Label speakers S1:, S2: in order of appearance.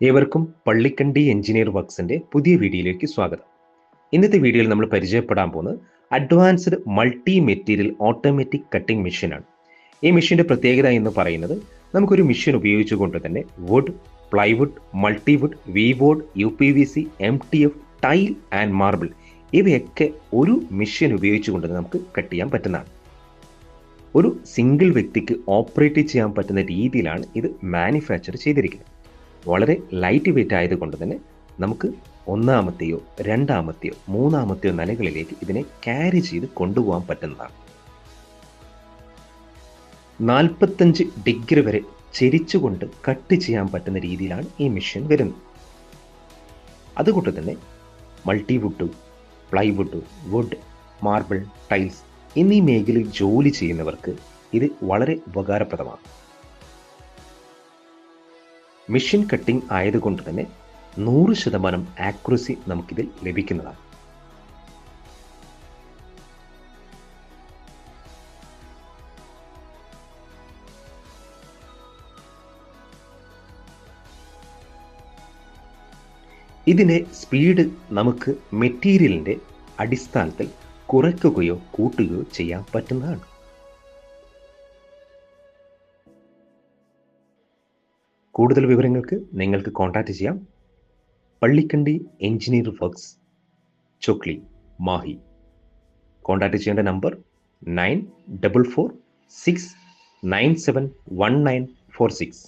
S1: ഏവർക്കും പള്ളിക്കണ്ടി എഞ്ചിനീയർ വർക്സിന്റെ പുതിയ വീഡിയോയിലേക്ക് സ്വാഗതം. ഇന്നത്തെ വീഡിയോയിൽ നമ്മൾ പരിചയപ്പെടാൻ പോകുന്നത് advanced multi material automatic cutting മെഷീനാണ്. ഈ മെഷീന്റെ പ്രത്യേകത എന്ന് പറയുന്നത് നമുക്കൊരു മെഷീൻ ഉപയോഗിച്ചുകൊണ്ട് തന്നെ wood, plywood, multiwood, V board, UPVC, MTF, tile and marble ഇവയൊക്കെ ഒരു മെഷീൻ ഉപയോഗിച്ചുകൊണ്ട് നമുക്ക് കട്ട് ചെയ്യാൻ പറ്റുന്നതാണ്. ഒരു സിംഗിൾ വ്യക്തിക്ക് ഓപ്പറേറ്റ് ചെയ്യാൻ പറ്റുന്ന രീതിയിലാണ് ഇത് മാനുഫാക്ചർ ചെയ്തിരിക്കുന്നത്. വളരെ ലൈറ്റ് വെയിറ്റ് ആയതുകൊണ്ട് തന്നെ നമുക്ക് ഒന്നാമത്തെയോ രണ്ടാമത്തെയോ മൂന്നാമത്തെയോ നിലകളിലേക്ക് ഇതിനെ ക്യാരി ചെയ്ത് കൊണ്ടുപോകാൻ പറ്റുന്നതാണ്. 45 ഡിഗ്രി വരെ ചെരിച്ചുകൊണ്ട് കട്ട് ചെയ്യാൻ പറ്റുന്ന രീതിയിലാണ് ഈ മെഷീൻ വരുന്നത്. അതുകൊണ്ട് തന്നെ multiwood, plywood, wood, marble, tiles എന്നീ മേഖലയിൽ ജോലി ചെയ്യുന്നവർക്ക് ഇത് വളരെ ഉപകാരപ്രദമാണ്. മെഷീൻ കട്ടിംഗ് ആയതുകൊണ്ട് തന്നെ 100% ആക്യുറസി നമുക്കിതിൽ ലഭിക്കുന്നതാണ്. ഇതിൻ്റെ സ്പീഡ് നമുക്ക് മെറ്റീരിയലിൻ്റെ അടിസ്ഥാനത്തിൽ കുറയ്ക്കുകയോ കൂട്ടുകയോ ചെയ്യാൻ പറ്റുന്നതാണ്. കൂടുതൽ വിവരങ്ങൾക്ക് നിങ്ങൾക്ക് കോൺടാക്റ്റ് ചെയ്യാം. Pallikandi engineer works, Chokli, Mahe. Contact ചെയ്യേണ്ട നമ്പർ 9446971946.